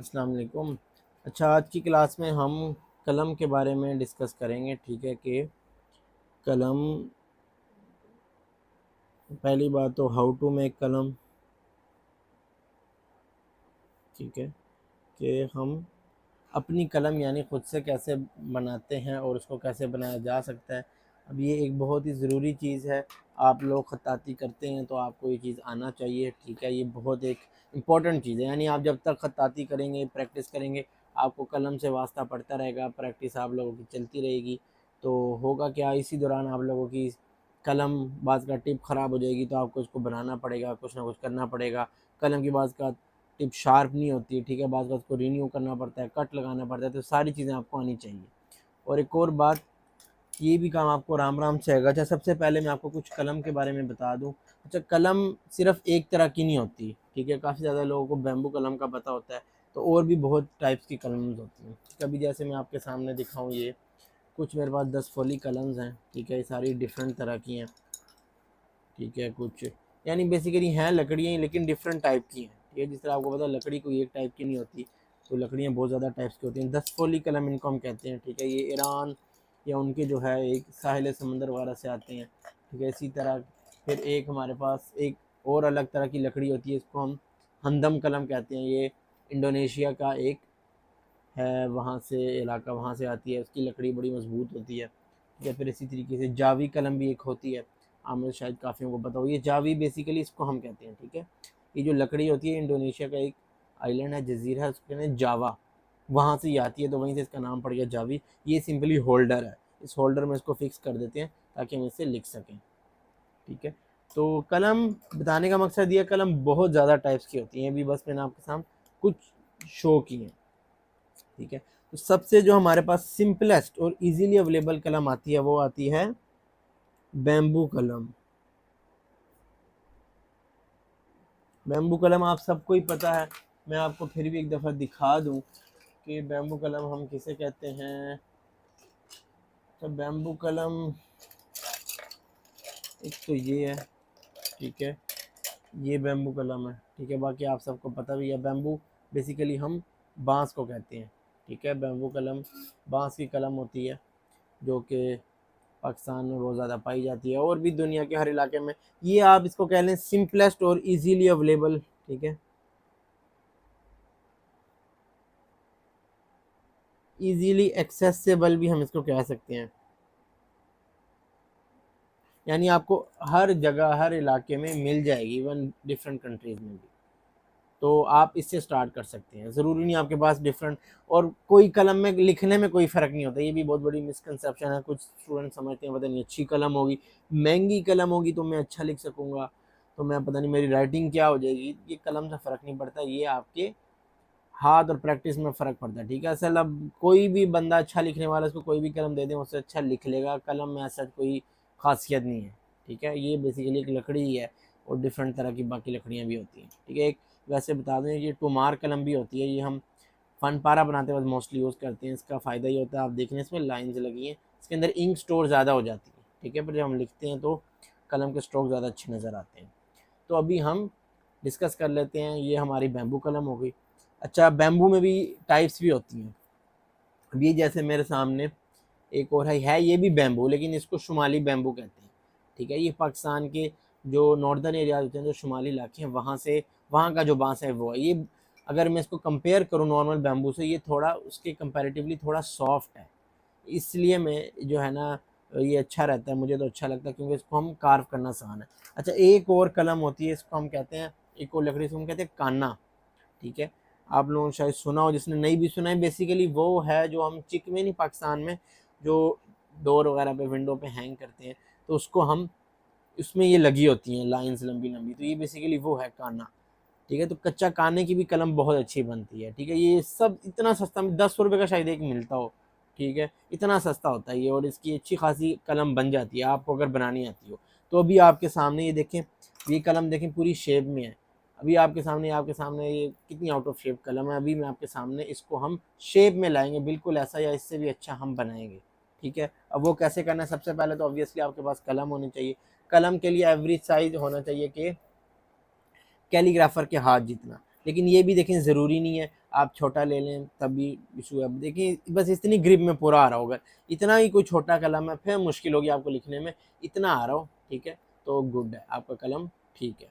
अस्सलाम वालेकुम। अच्छा, आज की क्लास में हम कलम के बारे में डिस्कस करेंगे। ठीक है कि कलम, पहली बात तो हाउ टू मेक कलम। ठीक है कि हम अपनी कलम यानी ख़ुद से कैसे बनाते हैं और उसको कैसे बनाया जा सकता है। अब ये एक बहुत ही ज़रूरी चीज़ है। आप लोग ख़त्ताती करते हैं तो आपको ये चीज़ आना चाहिए। ठीक है, ये बहुत एक इम्पॉर्टेंट चीज़ है। यानी आप जब तक ख़त्ताती करेंगे, प्रैक्टिस करेंगे, आपको कलम से वास्ता पड़ता रहेगा, प्रैक्टिस आप लोगों की चलती रहेगी। तो होगा क्या, इसी दौरान आप लोगों की कलम बाज़ का टिप ख़राब हो जाएगी तो आपको उसको बनाना पड़ेगा, कुछ ना कुछ करना पड़ेगा। कलम की बाज़ का टिप शार्प नहीं होती है। ठीक है, बाज़ उसको रिन्यू करना पड़ता है, कट लगाना पड़ता है। तो सारी चीज़ें आपको आनी चाहिए। और एक और बात, ये भी काम आपको राम राम से आएगा। अच्छा, सबसे पहले मैं आपको कुछ कलम के बारे में बता दूं। अच्छा, कलम सिर्फ एक तरह की नहीं होती। ठीक है, काफ़ी ज़्यादा लोगों को बैम्बू कलम का पता होता है, तो और भी बहुत टाइप्स की कलम्स होती हैं। कभी जैसे मैं आपके सामने दिखाऊं, ये कुछ मेरे पास 10 फोली कलम्स हैं। ठीक है, ये सारी डिफरेंट तरह की हैं। ठीक है, कुछ यानी बेसिकली हैं लकड़ियाँ ही, लेकिन डिफरेंट टाइप की हैं। ठीक है, जिस तरह आपको पता है लकड़ी कोई एक टाइप की नहीं होती, तो लकड़ियाँ बहुत ज़्यादा टाइप्स की होती हैं। 10 फोली कलम इनको हम कहते हैं। ठीक है, ये ईरान या उनके जो है एक साहिल समंदर वगैरह से आते हैं। ठीक है, इसी तरह फिर एक हमारे पास एक और अलग तरह की लकड़ी होती है, इसको हम हंदम कलम कहते हैं। ये इंडोनेशिया का एक है, वहाँ से इलाका, वहाँ से आती है। उसकी लकड़ी बड़ी मजबूत होती है। ठीक है, फिर इसी तरीके से जावी कलम भी एक होती है, आप में शायद काफ़ियों को पता हो। ये जावी बेसिकली इसको हम कहते हैं। ठीक है, ये जो लकड़ी होती है, इंडोनेशिया का एक आइलैंड है, जजीरा है, उसके कहते हैं जावा, वहाँ से ये आती है, तो वहीं से इसका नाम पड़ गया जावी। ये सिंपली होल्डर है, इस होल्डर में इसको फिक्स कर देते हैं ताकि हम इससे लिख सकें। ठीक है, तो कलम बताने का मकसद ये, कलम बहुत ज़्यादा टाइप्स की होती हैं, अभी बस मैंने आपके सामने कुछ शो की हैं। ठीक है, तो सबसे जो हमारे पास सिंपलेस्ट और इजीली अवेलेबल कलम आती है, वो आती है बैम्बू कलम। बैम्बू कलम आप सबको ही पता है, मैं आपको फिर भी एक दफ़ा दिखा दूं कि बैम्बू कलम हम किसे कहते हैं। तो बैम्बू कलम एक तो ये है। ठीक है, ये बैम्बू कलम है। ठीक है, बाकी आप सबको पता भी है, बैम्बू बेसिकली हम बांस को कहते हैं। ठीक है, बैम्बू कलम बांस की कलम होती है, जो कि पाकिस्तान में बहुत ज़्यादा पाई जाती है और भी दुनिया के हर इलाके में। ये आप इसको कह लें सिंपलेस्ट और इजीली अवेलेबल। ठीक है, इजीली एक्सेसिबल भी हम इसको कह सकते हैं। यानी आपको हर जगह हर इलाके में मिल जाएगी, इवन डिफरेंट कंट्रीज़ में भी। तो आप इससे स्टार्ट कर सकते हैं, ज़रूरी नहीं आपके पास डिफरेंट। और कोई कलम में लिखने में कोई फ़र्क नहीं होता, ये भी बहुत बड़ी मिसकंसेप्शन है। कुछ स्टूडेंट समझते हैं पता नहीं अच्छी कलम होगी, महंगी कलम होगी तो मैं अच्छा लिख सकूँगा, तो मैं पता नहीं मेरी राइटिंग क्या हो जाएगी। ये कलम से फ़र्क नहीं पड़ता, ये आपके हाथ और प्रैक्टिस में फ़र्क पड़ता है। ठीक है, असल अब कोई भी बंदा अच्छा लिखने वाला, उसको कोई भी कलम दे दें, उससे अच्छा लिख लेगा। कलम में ऐसा कोई खासियत नहीं है। ठीक है, ये बेसिकली एक लकड़ी ही है और डिफरेंट तरह की बाकी लकड़ियाँ भी होती हैं। ठीक है, एक वैसे बता दें, ये टुमार कलम भी होती है, ये हम फन पारा बनाते वक्त मोस्टली यूज़ करते हैं। इसका फ़ायदा ये होता है, आप देखें इसमें लाइन्स लगी हैं, इसके अंदर इंक स्टोर ज़्यादा हो जाती है। ठीक है, फिर जब हम लिखते हैं तो कलम के स्ट्रोक ज़्यादा अच्छे नज़र आते हैं। तो अभी हम डिस्कस कर लेते हैं, ये हमारी बैम्बू कलम हो गई। अच्छा, बैम्बू में भी टाइप्स भी होती हैं। अब ये जैसे मेरे सामने एक और है, ये भी बैम्बू, लेकिन इसको शुमाली बैम्बू कहते हैं। ठीक है, ये पाकिस्तान के जो नॉर्दर्न एरिया होते हैं, जो शुमाली इलाके हैं, वहाँ से, वहाँ का जो बांस है वो है ये। अगर मैं इसको कंपेयर करूँ नॉर्मल बैम्बू से, ये थोड़ा उसके कंपैरेटिवली थोड़ा सॉफ्ट है, इसलिए मैं जो है ना, ये अच्छा रहता है, मुझे तो अच्छा लगता है, क्योंकि इसको हम कार्व करना आसान है। अच्छा, एक और कलम होती है, इसको हम कहते हैं, एक और लकड़ी से हम कहते हैं कान्ना। ठीक है, आप लोगों ने शायद सुना हो, जिसने नहीं भी सुना है, बेसिकली वो है जो हम चिक में नहीं, पाकिस्तान में जो डोर वगैरह पे, विंडो पे हैंग करते हैं, तो उसको हम, उसमें ये लगी होती हैं लाइंस लंबी लंबी, तो ये बेसिकली वो है काना। ठीक है, तो कच्चा काने की भी कलम बहुत अच्छी बनती है। ठीक है, ये सब इतना सस्ता, 10 रुपये का शायद एक मिलता हो। ठीक है, इतना सस्ता होता है ये, और इसकी अच्छी खासी कलम बन जाती है आपको अगर बनानी आती हो। तो अभी आपके सामने ये देखें, ये कलम देखें पूरी शेप में है। अभी आपके सामने ये कितनी आउट ऑफ शेप कलम है। अभी मैं आपके सामने इसको हम शेप में लाएंगे, बिल्कुल ऐसा या इससे भी अच्छा हम बनाएंगे। ठीक है, अब वो कैसे करना है, सबसे पहले तो ऑब्वियसली आपके पास कलम होनी चाहिए। कलम के लिए एवरेज साइज होना चाहिए कि कैलीग्राफर के हाथ जितना, लेकिन ये भी देखें ज़रूरी नहीं है। आप छोटा ले लें तब भी इशू है। अब देखिए बस इतनी ग्रिप में पूरा आ रहा होगा, इतना ही कोई छोटा कलम है फिर मुश्किल होगी आपको लिखने में, इतना आ रहा हो ठीक है तो गुड है, आपका कलम ठीक है।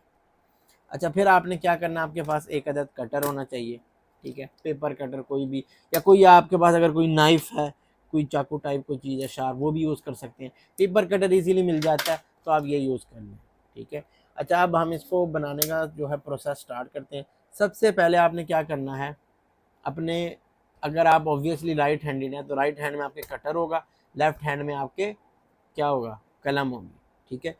अच्छा फिर आपने क्या करना है, आपके पास एक अदद कटर होना चाहिए ठीक है, पेपर कटर कोई भी, या कोई आपके पास अगर कोई नाइफ है, कोई चाकू टाइप कोई चीज़ है शार्प, वो भी यूज़ कर सकते हैं। पेपर कटर इजीली मिल जाता है तो आप ये यूज़ कर लें ठीक है। अच्छा अब हम इसको बनाने का जो है प्रोसेस स्टार्ट करते हैं। सबसे पहले आपने क्या करना है, अपने अगर आप ऑब्वियसली राइट हैंडेड हैं तो राइट हैंड में आपके कटर होगा, लेफ्ट हैंड में आपके क्या होगा, कलम होगी ठीक है।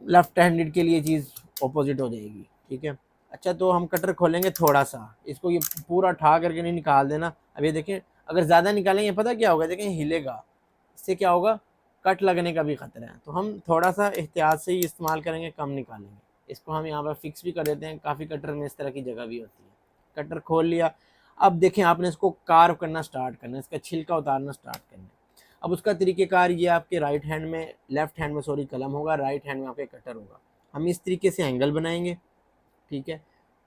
लेफ्ट हैंडेड के लिए चीज़ ऑपोजिट हो जाएगी ठीक है। अच्छा तो हम कटर खोलेंगे थोड़ा सा, इसको ये पूरा ठा करके नहीं निकाल देना। अब ये देखें अगर ज़्यादा निकालेंगे पता क्या होगा, देखें हिलेगा, इससे क्या होगा, कट लगने का भी खतरा है। तो हम थोड़ा सा एहतियात से ही इस्तेमाल करेंगे, कम निकालेंगे। इसको हम यहाँ पर फिक्स भी कर देते हैं, काफ़ी कटर में इस तरह की जगह भी होती है। कटर खोल लिया, अब देखें आपने इसको कार्व करना स्टार्ट करना है, इसका छिलका उतारना स्टार्ट करना है। अब उसका तरीक़ेकार ये आपके राइट हैंड में, लेफ्ट हैंड में सॉरी कलम होगा, राइट हैंड में आपके कटर होगा। हम इस तरीके से एंगल बनाएंगे ठीक है।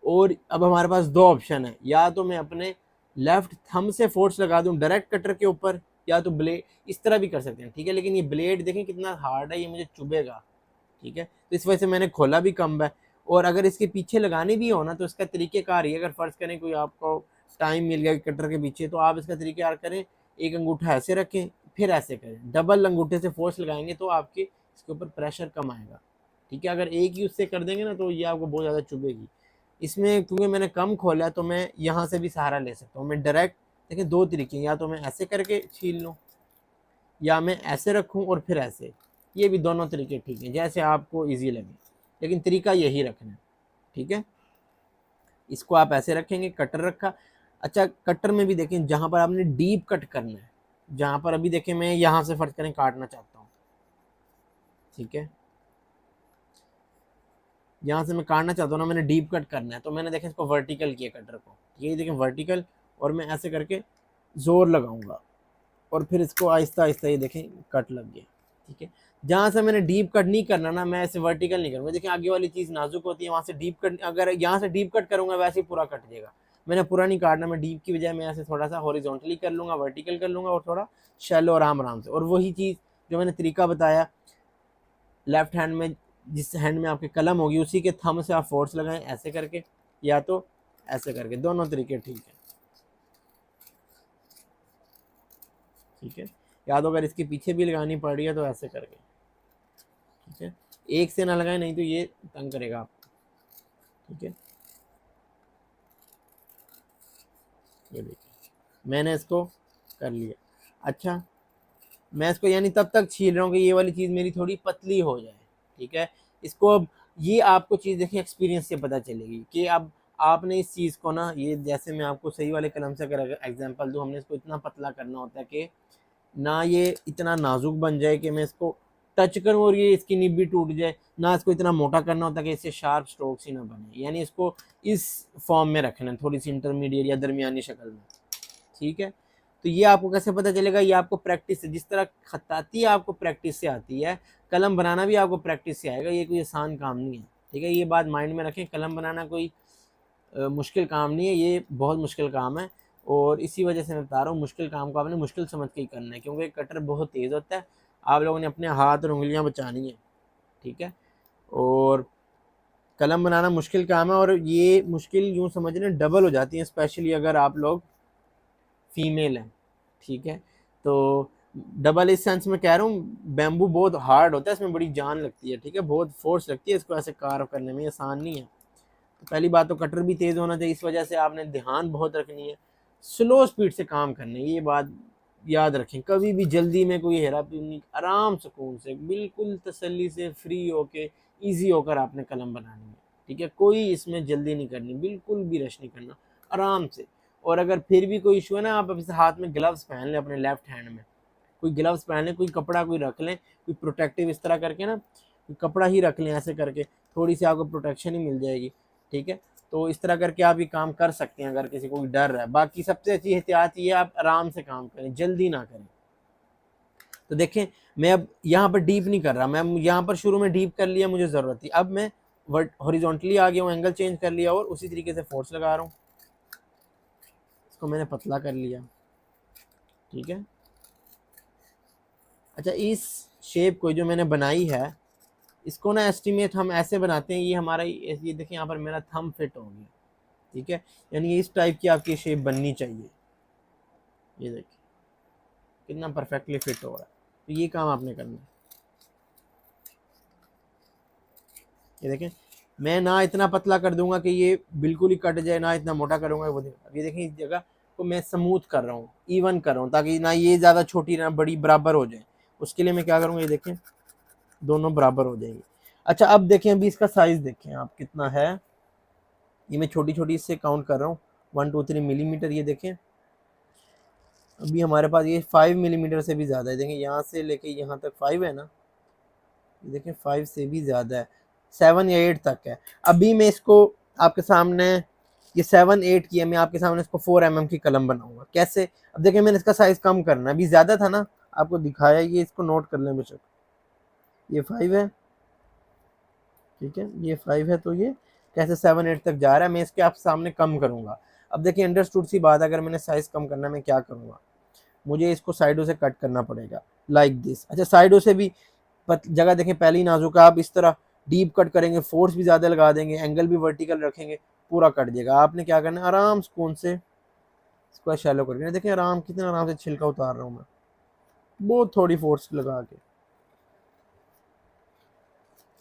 और अब हमारे पास दो ऑप्शन है, या तो मैं अपने लेफ्ट थंब से फोर्स लगा दूं डायरेक्ट कटर के ऊपर, या तो ब्लेड, इस तरह भी कर सकते हैं ठीक है। लेकिन ये ब्लेड देखें कितना हार्ड है, ये मुझे चुभेगा ठीक है, तो इस वजह से मैंने खोला भी कम है। और अगर इसके पीछे लगानी भी हो ना तो इसका तरीक़ेकार ये, अगर फ़र्ज़ करें कोई आपको टाइम मिल गया कटर के पीछे, तो आप इसका तरीक़ेकार करें, एक अंगूठा ऐसे रखें फिर ऐसे करें, डबल अंगूठे से फोर्स लगाएंगे तो आपके इसके ऊपर प्रेशर कम आएगा ठीक है। अगर एक ही उससे कर देंगे ना तो ये आपको बहुत ज़्यादा चुभेगी। इसमें क्योंकि मैंने कम खोला है तो मैं यहाँ से भी सहारा ले सकता हूँ, मैं डायरेक्ट, देखिए दो तरीके, या तो मैं ऐसे करके छील लूँ या मैं ऐसे रखूँ और फिर ऐसे, ये भी दोनों तरीके ठीक हैं, जैसे आपको ईजी लगे, लेकिन तरीका यही रखना है ठीक है। इसको आप ऐसे रखेंगे, कटर रखा। अच्छा कटर में भी देखें जहाँ पर आपने डीप कट करना है, जहाँ पर अभी देखें मैं यहाँ से फर्ज करें काटना चाहता हूँ ठीक है, यहाँ से मैं काटना चाहता हूँ ना, मैंने डीप कट करना है, तो मैंने देखें इसको वर्टिकल किया कटर को, ये देखें वर्टिकल, और मैं ऐसे करके ज़ोर लगाऊंगा और फिर इसको आहिस्ता आहिस्ता ये देखें कट लग गया ठीक है। जहाँ से मैंने डीप कट नहीं करना ना, मैं ऐसे वर्टिकल नहीं करूँगा, देखिए आगे वाली चीज़ नाजुक होती है, वहाँ से डीप कट, अगर यहाँ से डीप कट करूँगा वैसे ही पूरा कट जाएगा। मैंने पूरा नहीं काटना, मैं डीप की बजाय मैं ऐसे थोड़ा सा हॉरिजॉन्टली कर लूँगा, वर्टिकल कर लूँगा, और थोड़ा शैलो आराम आराम से। और वही चीज़ जो मैंने तरीका बताया, लेफ्ट हैंड में जिस हैंड में आपके कलम होगी उसी के थंब से आप फोर्स लगाएं ऐसे करके, या तो ऐसे करके, दोनों तरीके ठीक है ठीक है। या तो अगर इसके पीछे भी लगानी पड़ रही है तो ऐसे करके ठीक है, एक से ना लगाएं नहीं तो ये तंग करेगा आपको ठीक है। ये देखिए मैंने इसको कर लिया। अच्छा मैं इसको यानी तब तक छील रहा हूँ कि ये वाली चीज़ मेरी थोड़ी पतली हो जाए ठीक है। इसको अब ये आपको चीज़ देखिए एक्सपीरियंस से पता चलेगी कि अब आपने इस चीज़ को ना, ये जैसे मैं आपको सही वाले कलम से अगर एग्जांपल दूँ, हमने इसको इतना पतला करना होता है कि ना ये इतना नाजुक बन जाए कि मैं इसको टच करूँ और ये इसकी निब भी टूट जाए, ना इसको इतना मोटा करना होता है कि इससे शार्प स्ट्रोक्स ही ना बने, यानी इसको इस फॉर्म में रखना है, थोड़ी सी इंटरमीडिएट या दरमियानी शक्ल में ठीक है। तो ये आपको कैसे पता चलेगा, ये आपको प्रैक्टिस से, जिस तरह खत्ताती आपको प्रैक्टिस से आती है, कलम बनाना भी आपको प्रैक्टिस से आएगा, ये कोई आसान काम नहीं है ठीक है। ये बात माइंड में रखें, कलम बनाना कोई मुश्किल काम नहीं है, ये बहुत मुश्किल काम है। और इसी वजह से मैं बता रहा हूँ मुश्किल काम को आपने मुश्किल समझ के ही करना है, क्योंकि कटर बहुत तेज़ होता है, आप लोगों ने अपने हाथ और उंगलियाँ बचानी है ठीक है। और कलम बनाना मुश्किल काम है, और ये मुश्किल यूँ समझ लें डबल हो जाती है, स्पेशली अगर आप लोग फीमेल हैं ठीक है। तो डबल इस सेंस में कह रहा हूँ, बैम्बू बहुत हार्ड होता है, इसमें बड़ी जान लगती है ठीक है, बहुत फोर्स लगती है इसको ऐसे कार्व करने में, आसान नहीं है। तो पहली बात तो कटर भी तेज़ होना चाहिए, इस वजह से आपने ध्यान बहुत रखनी है, स्लो स्पीड से काम करना है, ये बात याद रखें। कभी भी जल्दी में कोई हेरा फेरी, आराम सुकून से बिल्कुल तसल्ली से फ्री होके ईजी होकर आपने कलम बनानी है ठीक है। कोई इसमें जल्दी नहीं करनी, बिल्कुल भी रश नहीं करना, आराम से। और अगर फिर भी कोई इशू है ना, आप अपने हाथ में ग्लव्स पहन लें, अपने लेफ्ट हैंड में कोई ग्लव्स पहन लें, कोई कपड़ा कोई रख लें, कोई प्रोटेक्टिव इस तरह करके ना, कोई कपड़ा ही रख लें ऐसे करके, थोड़ी सी आपको प्रोटेक्शन ही मिल जाएगी ठीक है। तो इस तरह करके आप ये काम कर सकते हैं अगर किसी को डर है। बाकी सबसे अच्छी एहतियात ये, आप आराम से काम करें, जल्दी ना करें। तो देखें मैं अब यहाँ पर डीप नहीं कर रहा, मैं यहाँ पर शुरू में डीप कर लिया, मुझे ज़रूरत थी, अब मैं हॉरिजॉन्टली आ गया हूँ, एंगल चेंज कर लिया और उसी तरीके से फोर्स लगा रहा हूँ इसको मैंने पतला कर लिया, ठीक है। अच्छा, इस शेप को जो मैंने बनाई है, इसको ना एस्टिमेट हम ऐसे बनाते हैं, ये हमारा ये देखिए यहाँ पर मेरा थंब फिट हो गया, ठीक है। यानी इस टाइप की आपकी शेप बननी चाहिए। ये देखिए कितना परफेक्टली फिट हो रहा है। तो ये काम आपने करना है। ये देखें, मैं ना इतना पतला कर दूंगा कि ये बिल्कुल ही कट जाए, ना इतना मोटा करूंगा वो देखिए। ये देखें, इस जगह को मैं स्मूथ कर रहा हूँ, इवन कर रहा हूँ, ताकि ना ये ज़्यादा छोटी ना बड़ी, बराबर हो जाए। उसके लिए मैं क्या करूँगा, ये देखें दोनों बराबर हो जाएंगे। अच्छा, अब देखें, अभी इसका साइज़ देखें आप कितना है। ये मैं छोटी छोटी इससे काउंट कर रहा हूँ, 1 2 3 मिलीमीटर। ये देखें अभी हमारे पास ये 5 मिलीमीटर से भी ज़्यादा है। देखें यहाँ से लेके यहाँ तक 5 है ना, ये देखें 5 से भी ज़्यादा है, 7 या 8 तक है। अभी मैं इसको आपके सामने, ये 7 8 की है, मैं आपके सामने इसको 4 mm की कलम बनाऊंगा। कैसे? अब देखिए मैंने इसका साइज़ कम करना है, अभी ज़्यादा था ना, आपको दिखाया, ये इसको नोट कर लें बेशक। ये 5 है, ठीक है, ये 5 है, तो ये कैसे 7 8 तक जा रहा है, मैं इसके आप सामने कम करूँगा। अब देखिए अंडरस्टूड सी बात है, अगर मैंने साइज़ कम करना है, मैं क्या करूँगा, मुझे इसको साइडों से कट करना पड़ेगा लाइक दिस। अच्छा, साइडों से भी जगह देखें पहली नाजुक है, आप इस तरह डीप कट करेंगे, फोर्स भी ज़्यादा लगा देंगे, एंगल भी वर्टिकल रखेंगे, पूरा कट जाएगा। आपने क्या करना है, आराम सुकून से इसको शैलो करके, देखिए आराम, कितना आराम से छिलका उतार रहा हूँ मैं, बहुत थोड़ी फोर्स लगा के।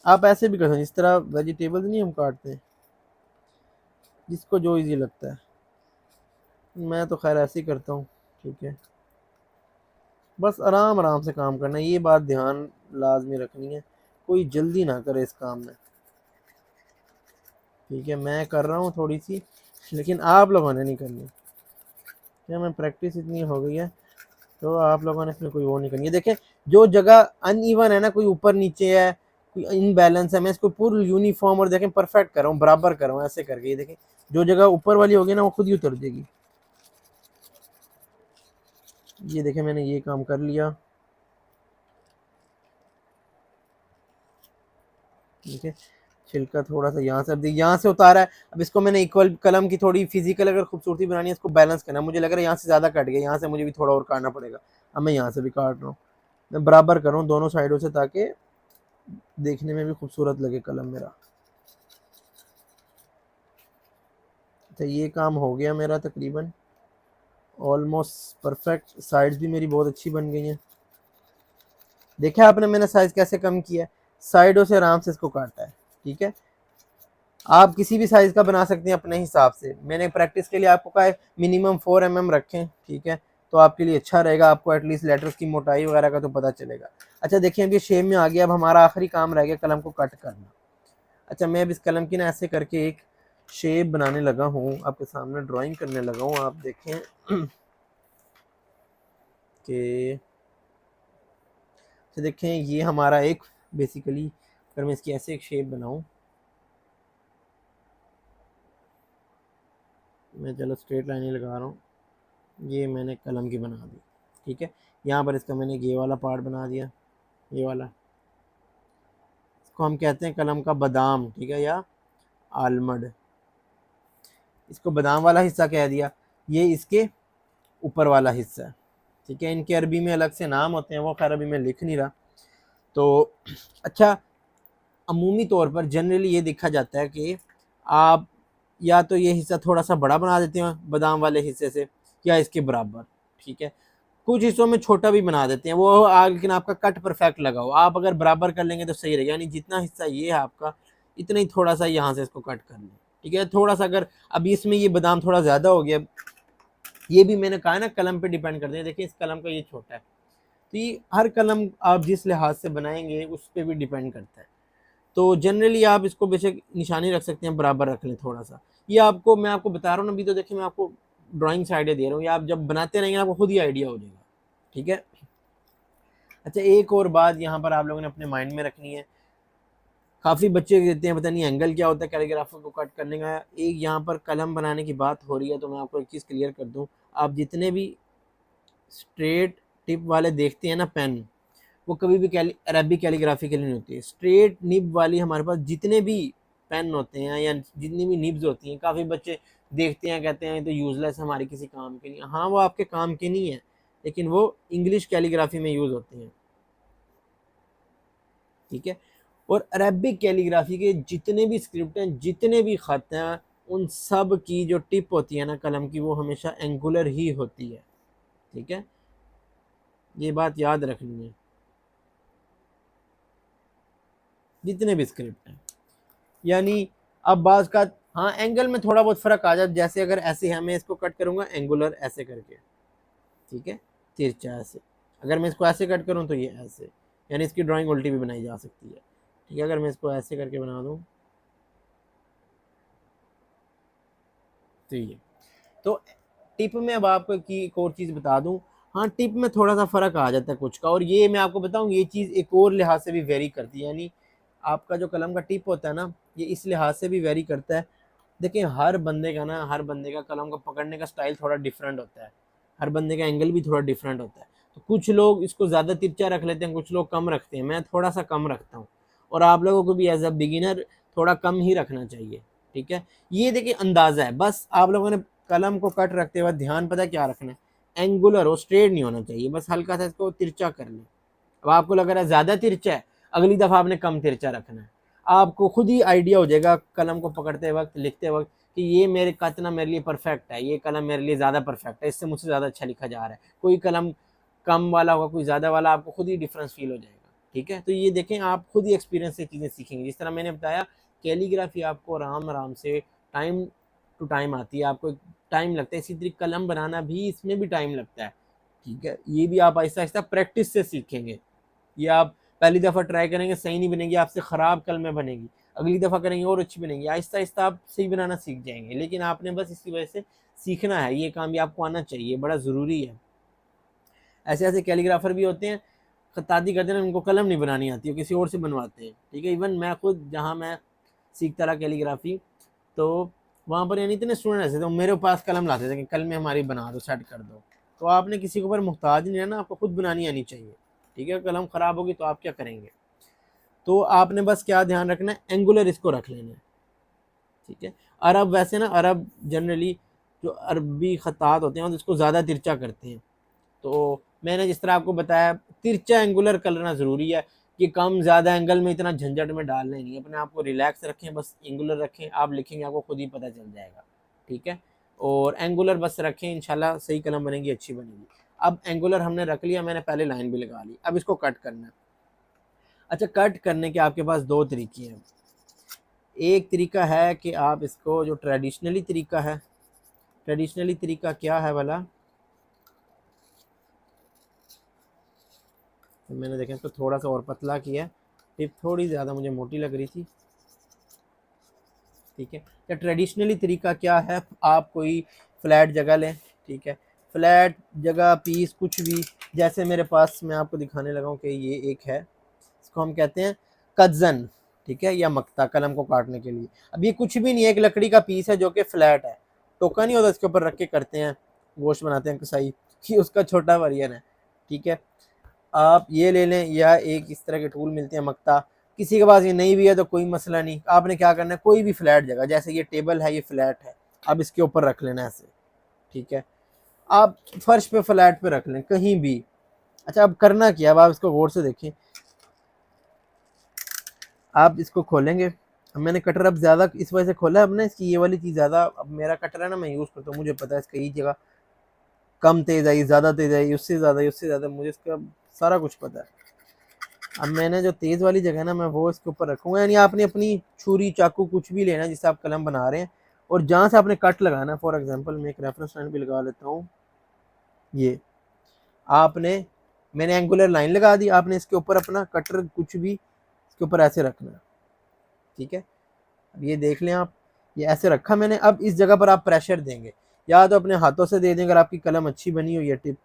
आप ऐसे भी कर सकते हैं, जिस तरह वेजिटेबल्स नहीं हम काटते हैं, जिसको जो इजी लगता है। मैं तो खैर ऐसे ही करता हूँ, ठीक है। बस आराम आराम से काम करना है, ये बात ध्यान लाजमी रखनी है, कोई जल्दी ना करे इस काम में, ठीक है। मैं कर रहा हूँ थोड़ी सी, लेकिन आप लोगों ने नहीं करनी, क्या मैं प्रैक्टिस इतनी हो गई है, तो आप लोगों ने इसमें कोई वो नहीं करनी है। देखें जो जगह अनइवन है ना, कोई ऊपर नीचे है, कोई इनबैलेंस है, मैं इसको पूरी यूनिफॉर्म और देखें परफेक्ट कर रहा हूँ, बराबर कर रहा हूँ, ऐसे करके। ये देखें जो जगह ऊपर वाली होगी ना, वो खुद ही उतर जाएगी। ये देखें मैंने ये काम कर लिया, ठीक है। छिलका थोड़ा सा यहाँ से, अब यहाँ से उतारा है, अब इसको मैंने इक्वल, कलम की थोड़ी फिजिकल अगर खूबसूरती बनानी है, इसको बैलेंस करना है। मुझे लग रहा है यहाँ से ज़्यादा कट गया, यहाँ से मुझे भी थोड़ा और काटना पड़ेगा। अब मैं यहाँ से भी काट रहा हूँ, मैं बराबर कर रहा हूँ दोनों साइडों से, ताकि देखने में भी खूबसूरत लगे कलम मेरा। तो ये काम हो गया मेरा तकरीबन ऑलमोस्ट परफेक्ट। साइड्स भी मेरी बहुत अच्छी बन गई हैं। देखा आपने मैंने साइज कैसे कम किया है, साइडों से आराम से इसको काटा है, ठीक है। आप किसी भी साइज का बना सकते हैं अपने हिसाब से। मैंने प्रैक्टिस के लिए आपको कहा है मिनिमम 4 mm रखें, ठीक है, तो आपके लिए अच्छा रहेगा, आपको एटलीस्ट लेटर्स की मोटाई वगैरह का तो पता चलेगा। अच्छा देखिए अभी शेप में आ गया, अब हमारा आखिरी काम रह गया कलम को कट करना। अच्छा, मैं अब इस कलम की ना ऐसे करके एक शेप बनाने लगा हूँ, आपके सामने ड्राइंग करने लगा हूँ, आप देखें कि देखें ये हमारा एक बेसिकली, अगर मैं इसकी ऐसे एक शेप बनाऊं, मैं चलो स्ट्रेट लाइन ही लगा रहा हूँ, ये मैंने कलम की बना दी, ठीक है। यहाँ पर इसका मैंने ये वाला पार्ट बना दिया, ये वाला, इसको हम कहते हैं कलम का बादाम, ठीक है, या आलमंड। इसको बादाम वाला हिस्सा कह दिया, ये इसके ऊपर वाला हिस्सा है, ठीक है। इनके अरबी में अलग से नाम होते हैं, वो खैर अभी मैं लिख नहीं रहा। तो अच्छा, अमूमी तौर पर जनरली ये देखा जाता है कि आप या तो ये हिस्सा थोड़ा सा बड़ा बना देते हैं बादाम वाले हिस्से से, या इसके बराबर, ठीक है। कुछ हिस्सों में छोटा भी बना देते हैं वो, लेकिन आपका कट परफेक्ट लगा हो, आप अगर बराबर कर लेंगे तो सही रहेगा। यानी जितना हिस्सा ये है आपका, इतना ही थोड़ा सा यहाँ से इसको कट कर लें, ठीक है। थोड़ा सा अगर अभी इसमें ये बादाम थोड़ा ज़्यादा हो गया, ये भी मैंने कहा ना कलम पे डिपेंड करते हैं। देखिए इस कलम का ये छोटा है, तो ये हर कलम आप जिस लिहाज से बनाएंगे उस पर भी डिपेंड करता है। तो जनरली आप इसको बेशक निशानी रख सकते हैं, बराबर रख लें थोड़ा सा। ये आपको, मैं आपको बता रहा हूँ ना, अभी तो देखिए मैं आपको ड्राइंग से आइडिया दे रहा हूँ, ये आप जब बनाते रहेंगे आपको खुद ही आइडिया हो जाएगा, ठीक है। अच्छा, एक और बात यहाँ पर आप लोगों ने अपने माइंड में रखनी है, काफ़ी बच्चे कहते हैं पता नहीं एंगल क्या होता है कैलीग्राफर को कट करने का। एक यहाँ पर कलम बनाने की बात हो रही है, तो मैं आपको एक चीज़ क्लियर कर दूँ, आप जितने भी स्ट्रेट टिप वाले देखते हैं ना पेन, वो कभी भी अरबी कैलीग्राफी के लिए नहीं होती है। स्ट्रेट निब वाली हमारे पास जितने भी पेन होते हैं या जितनी भी निब्स होती हैं, काफ़ी बच्चे देखते हैं कहते हैं तो यूज़लेस हमारी किसी काम के नहीं। हाँ वो आपके काम के नहीं है, लेकिन वो इंग्लिश कैलीग्राफी में यूज़ होते हैं, ठीक है। और अरबिक कैलीग्राफी के जितने भी स्क्रिप्ट हैं, जितने भी ख़त हैं, उन सब की जो टिप होती है ना कलम की, वो हमेशा एंगुलर ही होती है, ठीक है। ये बात याद रखनी है, जितने भी स्क्रिप्ट हैं। यानी अब बाज़ का हाँ एंगल में थोड़ा बहुत फ़र्क आ जाए, जैसे अगर ऐसे है मैं इसको कट करूँगा एंगुलर ऐसे करके, ठीक है, तिरछा ऐसे। अगर मैं इसको ऐसे कट करूँ तो ये ऐसे, यानी इसकी ड्राइंग उल्टी भी बनाई जा सकती है, ठीक है। अगर मैं इसको ऐसे करके बना दूँ तो ये, तो टिप में अब आपको की एक और चीज़ बता दूँ, हाँ टिप में थोड़ा सा फ़र्क आ जाता है कुछ का, और ये मैं आपको बताऊँ ये चीज़ एक और लिहाज से भी वेरी करती है। यानी आपका जो कलम का टिप होता है ना, ये इस लिहाज से भी वेरी करता है। देखिए हर बंदे का ना, हर बंदे का कलम को पकड़ने का स्टाइल थोड़ा डिफरेंट होता है, हर बंदे का एंगल भी थोड़ा डिफरेंट होता है। तो कुछ लोग इसको ज़्यादा तिरछा रख लेते हैं, कुछ लोग कम रखते हैं, मैं थोड़ा सा कम रखता हूँ। और आप लोगों को भी एज अ बिगिनर थोड़ा कम ही रखना चाहिए, ठीक है। ये देखिए अंदाज़ा है, बस आप लोगों ने कलम को कट रखते हुए ध्यान पता क्या रखना है, एंगुलर हो, स्ट्रेट नहीं होना चाहिए, बस हल्का सा इसको तिरछा कर लें। अब आपको लग रहा है ज़्यादा तिरछा है, अगली दफ़ा आपने कम तिरछा रखना है। आपको खुद ही आइडिया हो जाएगा कलम को पकड़ते वक्त, लिखते वक्त, कि ये मेरे कतना मेरे लिए परफेक्ट है, ये कलम मेरे लिए ज़्यादा परफेक्ट है, इससे मुझसे ज़्यादा अच्छा लिखा जा रहा है। कोई कलम कम वाला होगा, कोई ज़्यादा वाला, आपको खुद ही डिफरेंस फील हो जाएगा, ठीक है। तो ये देखें आप खुद ही एक्सपीरियंस से चीज़ें सीखेंगे। जिस तरह मैंने बताया कैलीग्राफी आपको आराम आराम से टाइम टू टाइम आती है, आपको टाइम लगता है, इसी तरीके कलम बनाना भी इसमें भी टाइम लगता है, ठीक है। ये भी आप आहिस्ता आहिस्ता प्रैक्टिस से सीखेंगे। ये आप पहली दफ़ा ट्राई करेंगे सही नहीं बनेगी, आपसे ख़राब कलमें बनेगी, अगली दफ़ा करेंगे और अच्छी बनेगी, आहिस्ता आहिस्ता आप सही बनाना सीख जाएंगे। लेकिन आपने बस इसी वजह से सीखना है, ये काम भी आपको आना चाहिए, बड़ा ज़रूरी है। ऐसे ऐसे कैलीग्राफर भी होते हैं खताती करते हैं, उनको कलम नहीं बनानी आती, वो किसी और से बनवाते हैं, ठीक है। इवन मैं खुद जहाँ मैं सीखता रहा कैलीग्राफी, तो वहाँ पर यानी इतने स्टूडेंट ऐसे थे, मेरे पास कलम लाते थे कि कल में हमारी बना दो, सेट कर दो। तो आपने किसी के ऊपर मुहताज नहीं रहना, आपको खुद बनानी आनी चाहिए, ठीक है। कलम ख़राब होगी तो आप क्या करेंगे। तो आपने बस क्या ध्यान रखना है, एंगुलर इसको रख लेना है, ठीक है। अरब वैसे ना, अरब जनरली जो अरबी ख़तात होते हैं तो इसको ज़्यादा तिरछा करते हैं। तो मैंने जिस तरह आपको बताया तिरछा एंगुलर करना ज़रूरी है, कि कम ज़्यादा एंगल में इतना झंझट में डालना ही नहीं है। अपने आप को रिलैक्स रखें, बस एंगुलर रखें, आप लिखेंगे आपको खुद ही पता चल जाएगा, ठीक है। और एंगुलर बस रखें, इंशाल्लाह सही कलम बनेगी, अच्छी बनेगी। अब एंगुलर हमने रख लिया, मैंने पहले लाइन भी लगा ली, अब इसको कट करना है। अच्छा कट करने के आपके पास दो तरीके हैं। एक तरीका है कि आप इसको, जो ट्रेडिशनली तरीका है, ट्रेडिशनली तरीका क्या है वाला, तो मैंने देखा इसको थोड़ा सा और पतला किया, टिप थोड़ी ज़्यादा मुझे मोटी लग रही थी, ठीक है। या ट्रेडिशनली तरीका क्या है, आप कोई फ्लैट जगह लें, ठीक है, फ्लैट जगह पीस कुछ भी, जैसे मेरे पास मैं आपको दिखाने लगा हूँ कि ये एक है, इसको हम कहते हैं कज़न, ठीक है, या मक्ता कलम को काटने के लिए। अब ये कुछ भी नहीं है, एक लकड़ी का पीस है जो कि फ्लैट है, टोका नहीं होता इसके ऊपर रख के करते हैं, गोश्त बनाते हैं कसाई, कि उसका छोटा वर्जन है, ठीक है। आप ये ले लें, या एक इस तरह के टूल मिलते हैं मक्ता, किसी के पास ये नहीं भी है तो कोई मसला नहीं। आपने क्या करना है, कोई भी फ्लैट जगह, जैसे ये टेबल है, ये फ्लैट है, अब इसके ऊपर रख लेना ऐसे, ठीक है। आप फर्श पे फ्लैट पे रख लें कहीं भी। अच्छा अब करना क्या, अब आप इसको गौर से देखें, आप इसको खोलेंगे। अब मैंने कटर अब ज़्यादा इस वजह से खोला है, अब ना इसकी ये वाली चीज़ ज़्यादा, अब मेरा कटर है ना, मैं यूज़ करता हूँ, मुझे पता है इसका ये जगह कम तेज़ आई, ज़्यादा तेज़ आई, उससे ज़्यादा, उससे ज़्यादा, मुझे इसका सारा कुछ पता है। अब मैंने जो तेज़ वाली जगह है ना, मैं वो इसके ऊपर रखूँगा। यानी आपने अपनी छुरी चाकू कुछ भी लेना जिससे आप कलम बना रहे हैं, और जहाँ से आपने कट लगाना, फॉर एग्जांपल मैं एक रेफरेंस लाइन भी लगा लेता हूँ, ये आपने, मैंने एंगुलर लाइन लगा दी, आपने इसके ऊपर अपना कटर कुछ भी इसके ऊपर ऐसे रखना है, ठीक है। अब ये देख लें आप, ये ऐसे रखा मैंने। अब इस जगह पर आप प्रेशर देंगे, या तो अपने हाथों से दे दें अगर आपकी कलम अच्छी बनी हुई है टिप,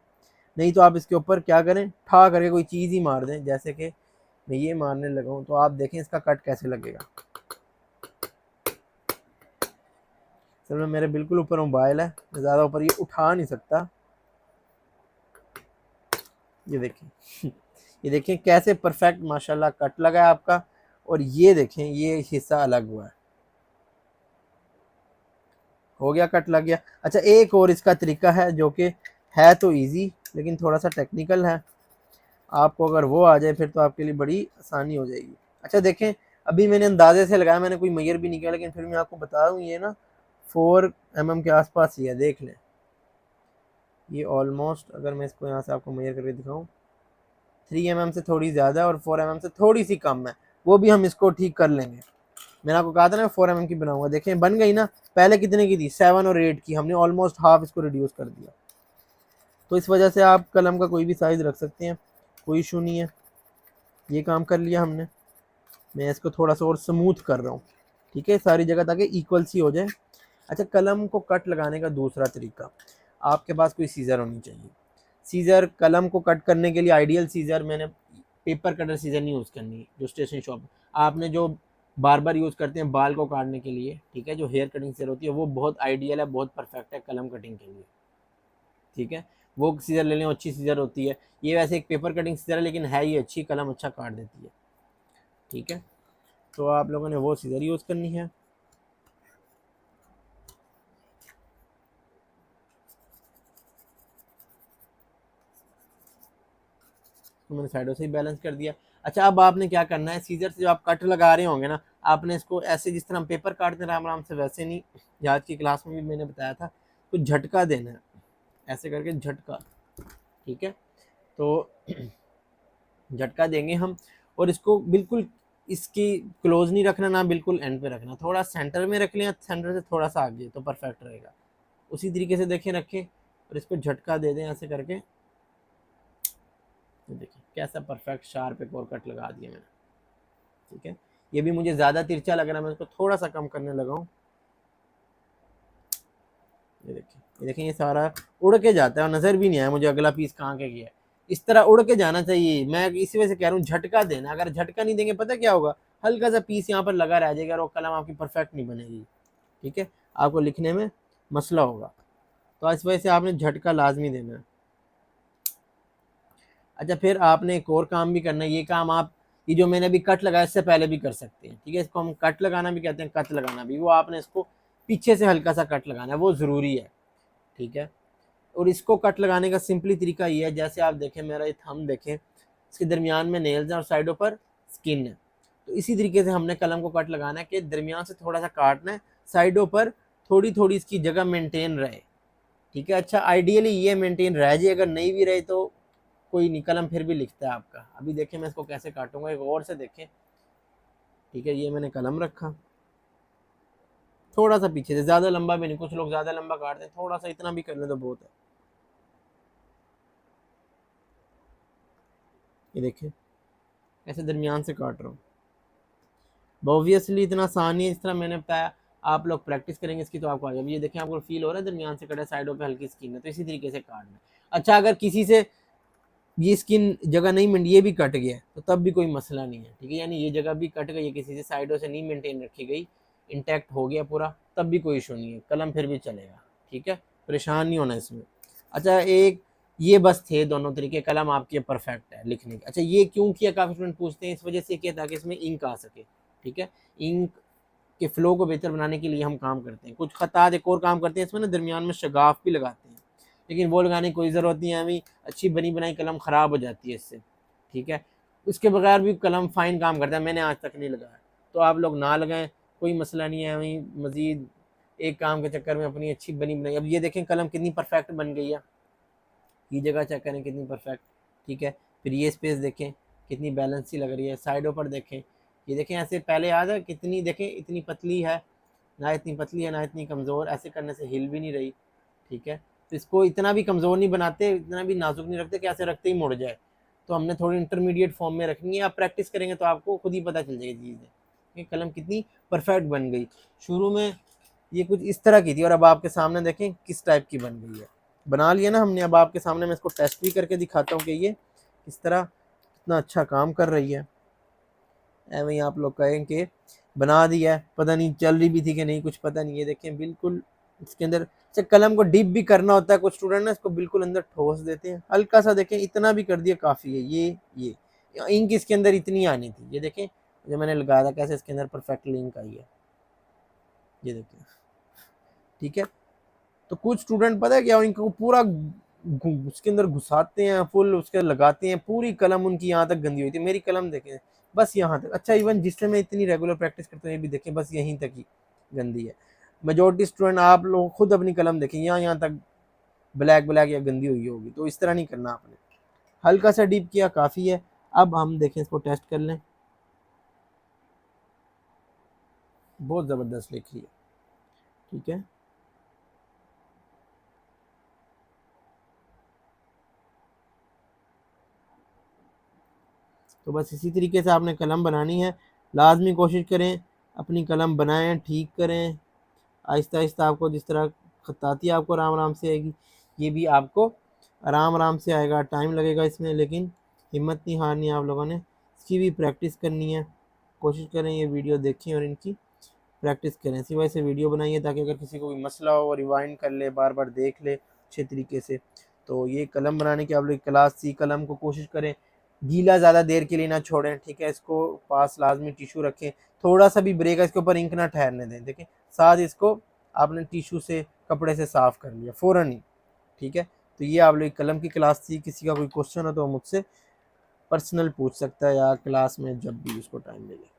नहीं तो आप इसके ऊपर क्या करें, ठा करके कोई चीज़ ही मार दें, जैसे कि मैं ये मारने लगा हूँ, तो आप देखें इसका कट कैसे लगेगा। सर में मेरे बिल्कुल ऊपर मोबाइल है, मैं ज़्यादा ऊपर ये उठा नहीं सकता। ये देखें ये देखें कैसे परफेक्ट माशाल्लाह कट लगा है आपका, और ये देखें ये हिस्सा अलग हुआ है, हो गया, कट लग गया। अच्छा, एक और इसका तरीका है जो कि है तो इजी लेकिन थोड़ा सा टेक्निकल है। आपको अगर वो आ जाए फिर तो आपके लिए बड़ी आसानी हो जाएगी। अच्छा देखें, अभी मैंने अंदाजे से लगाया, मैंने कोई मैयर भी नहीं किया, लेकिन फिर मैं आपको बता दूँ ये ना 4 mm के आसपास ही है। देख लें, ये ऑलमोस्ट, अगर मैं इसको यहाँ से आपको मैयर करके दिखाऊँ, 3 mm से थोड़ी ज़्यादा और 4 mm से थोड़ी सी कम है, वो भी हम इसको ठीक कर लेंगे। मैंने आपको कहा था ना 4 mm की बनाऊंगा। देखें बन गई ना। पहले कितने की थी, 7 और 8 की, हमने ऑलमोस्ट हाफ इसको रिड्यूस कर दिया। तो इस वजह से आप कलम का कोई भी साइज़ रख सकते हैं, कोई इशू नहीं है। ये काम कर लिया हमने। मैं इसको थोड़ा सा और स्मूथ कर रहा हूँ, ठीक है, सारी जगह, ताकि इक्वल सी हो जाए। अच्छा, कलम को कट लगाने का दूसरा तरीका, आपके पास कोई सीज़र होनी चाहिए। सीज़र कलम को कट करने के लिए आइडियल सीज़र, मैंने पेपर कटर सीज़र नहीं यूज़ करनी, जो स्टेशनरी शॉप आपने जो बार बार यूज़ करते हैं बाल को काटने के लिए, ठीक है, जो हेयर कटिंग सीज़र होती है वो बहुत आइडियल है, बहुत परफेक्ट है कलम कटिंग के लिए, ठीक है। वो सीज़र ले लें, अच्छी सीज़र होती है। ये वैसे एक पेपर कटिंग सीज़र है लेकिन है ये अच्छी, कलम अच्छा काट देती है, ठीक है। तो आप लोगों ने वो सीज़र यूज़ करनी है। तो मैंने साइडों से ही बैलेंस कर दिया। अच्छा, अब आपने क्या करना है, सीजर से जो आप कट लगा रहे होंगे ना, आपने इसको ऐसे जिस तरह हम पेपर काटते हैं आराम आराम से, वैसे नहीं, आज की क्लास में भी मैंने बताया था, तो झटका देना है, ऐसे करके झटका, ठीक है। तो झटका देंगे हम, और इसको बिल्कुल इसकी क्लोज नहीं रखना, ना बिल्कुल एंड पे रखना, थोड़ा सेंटर में रख लें, सेंटर से थोड़ा सा आगे, तो परफेक्ट रहेगा। उसी तरीके से देखें, रखें और इसको झटका दे दें ऐसे करके। देखिए कैसा परफेक्ट शार्प एक और कट लगा दिया मैंने, ठीक है। ये भी मुझे ज़्यादा तिरछा लग रहा है, मैं इसको थोड़ा सा कम करने लगा हूँ। ये देखिए ये सारा उड़ के जाता है और नज़र भी नहीं आया मुझे अगला पीस कहाँ के गया है। इस तरह उड़ के जाना चाहिए, मैं इसी वजह से कह रहा हूँ झटका देना। अगर झटका नहीं देंगे पता क्या होगा, हल्का सा पीस यहाँ पर लगा रह जाएगा और कलम आपकी परफेक्ट नहीं बनेगी, ठीक है, आपको लिखने में मसला होगा। तो इस वजह से आपने झटका लाजमी देना है। अच्छा, फिर आपने एक और काम भी करना है। ये काम आप, ये जो मैंने अभी कट लगाया इससे पहले भी कर सकते हैं, ठीक है। इसको हम कट लगाना भी कहते हैं, कट लगाना भी। वो आपने इसको पीछे से हल्का सा कट लगाना है, वो ज़रूरी है, ठीक है। और इसको कट लगाने का सिंपली तरीका ये है, जैसे आप देखें मेरा ये थंब देखें, इसके दरमियान में नेल्स हैं और साइडों पर स्किन है। तो इसी तरीके से हमने कलम को कट लगाना है कि दरमियान से थोड़ा सा काटना है, साइडों पर थोड़ी थोड़ी इसकी जगह मेंटेन रहे, ठीक है। अच्छा, आइडियली ये मेंटेन रह जाए, अगर नहीं भी रहे तो कोई नहीं, कलम फिर भी लिखता है आपका। अभी देखें मैं इसको कैसे काटूंगा, एक और से देखें, ठीक है। ये मैंने कलम रखा थोड़ा सा पीछे से, ज़्यादा लंबा भी नहीं, कुछ लोग ज़्यादा लंबा काटते हैं, थोड़ा सा इतना भी कर ले तो बहुत है। ये देखें ऐसे दरमियान से काट रहा हूँ। ऑब्वियसली इतना आसान नहीं है, इस तरह मैंने बताया, आप लोग प्रैक्टिस करेंगे इसकी तो आपको आ जाएगा। ये देखें आपको फील हो रहा है दरमियान से कटा, साइडों पे हल्की स्किन है, तो इसी तरीके से काटना है। अच्छा, अगर किसी से ये स्किन जगह नहीं मिल, ये भी कट गया तो तब भी कोई मसला नहीं है, ठीक है। यानी ये जगह भी कट गई है, किसी से साइडों से नहीं मेंटेन रखी गई, इंटैक्ट हो गया पूरा, तब भी कोई इशू नहीं है, कलम फिर भी चलेगा, ठीक है, परेशान नहीं होना इसमें। अच्छा, एक ये बस थे दोनों तरीके, कलम आपकी परफेक्ट है लिखने की। अच्छा, ये क्यों किया, काफ़ी स्टूडेंट पूछते हैं, इस वजह से किया ताकि इसमें इंक आ सके, ठीक है। इंक के फ्लो को बेहतर बनाने के लिए हम काम करते हैं। कुछ खतात एक और काम करते हैं इसमें ना, दरमियान में शगाफ भी लगाते हैं, लेकिन वो लगाने की कोई ज़रूरत नहीं है, हमें अच्छी बनी बनाई कलम ख़राब हो जाती है इससे, ठीक है। उसके बगैर भी कलम फ़ाइन काम करता है, मैंने आज तक नहीं लगाया, तो आप लोग ना लगाएं, कोई मसला नहीं है। हमें मज़ीद एक काम के चक्कर में अपनी अच्छी बनी बनाई, अब ये देखें कलम कितनी परफेक्ट बन गई है, ये जगह चेक करें कितनी परफेक्ट, ठीक है। फिर ये स्पेस देखें कितनी बैलेंस सी लग रही है, साइडों पर देखें, ये देखें ऐसे, पहले याद है कितनी, देखें इतनी पतली है ना, इतनी पतली है ना इतनी कमज़ोर, ऐसे करने से हिल भी नहीं रही, ठीक है। तो इसको इतना भी कमज़ोर नहीं बनाते, इतना भी नाजुक नहीं रखते कि ऐसे रखते ही मुड़ जाए, तो हमने थोड़ी इंटरमीडिएट फॉर्म में रखनी है। आप प्रैक्टिस करेंगे तो आपको खुद ही पता चल जाएगी चीज़ें कि कलम कितनी परफेक्ट बन गई। शुरू में ये कुछ इस तरह की थी और अब आपके सामने देखें किस टाइप की बन गई है। बना लिया ना हमने, अब आपके सामने मैं इसको टेस्ट भी करके दिखाता हूँ कि ये किस तरह कितना अच्छा काम कर रही है। ऐਵੇਂ ही आप लोग कहें कि बना दिया है, पता नहीं चल रही भी थी कि नहीं, कुछ पता नहीं। ये देखें बिल्कुल इसके अंदर, अच्छा कलम को डिप भी करना होता है, कुछ स्टूडेंट ना इसको बिल्कुल अंदर ठोस देते हैं, हल्का सा देखें इतना भी कर दिया काफ़ी है। ये इंक इसके अंदर इतनी आनी थी, ये देखें जो मैंने लगाया था कैसे इसके अंदर परफेक्ट इंक आई है, ये देखें, ठीक है। तो कुछ स्टूडेंट पता है क्या, इनको पूरा उसके अंदर घुसाते हैं, फुल उसके लगाते हैं, पूरी कलम उनकी यहाँ तक गंदी हुई थी। मेरी कलम देखें बस यहाँ तक। अच्छा इवन जिससे मैं इतनी रेगुलर प्रैक्टिस करता हूँ ये भी देखें बस यहीं तक ही गंदी है। मेजोरिटी स्टूडेंट आप लोग खुद अपनी कलम देखें, यहाँ तक ब्लैक ब्लैक या गंदी हुई होगी। तो इस तरह नहीं करना आपने, हल्का सा डीप किया काफ़ी है। अब हम देखें इसको टेस्ट कर लें, बहुत ज़बरदस्त लिख रही है, ठीक है। तो बस इसी तरीके से आपने कलम बनानी है। लाजमी कोशिश करें अपनी कलम बनाएं, ठीक करें आहिस्ता आहिस्ता। आपको जिस तरह खताती आपको आराम आराम से आएगी, ये भी आपको आराम आराम से आएगा। टाइम लगेगा इसमें, लेकिन हिम्मत नहीं हारनी है आप लोगों ने, इसकी भी प्रैक्टिस करनी है। कोशिश करें ये वीडियो देखें और इनकी प्रैक्टिस करें। इसी वजह से वीडियो बनाई है ताकि अगर किसी को कोई मसला हो रिवाइंड कर ले, बार बार देख ले अच्छे तरीके से। तो ये कलम बनाने की आप लोग क्लास सी। कलम को कोशिश करें गीला ज़्यादा देर के लिए ना छोड़ें, ठीक है। इसको पास लाजमी टिशू रखें, थोड़ा सा भी ब्रेक है इसके ऊपर इंक ना ठहरने दें। देखें साथ इसको आपने टिशू से कपड़े से साफ़ कर लिया फ़ौरन ही, ठीक है। तो ये आप लोग कलम की क्लास थी। किसी का कोई क्वेश्चन हो तो मुझसे पर्सनल पूछ सकता है या क्लास में जब भी उसको टाइम मिले।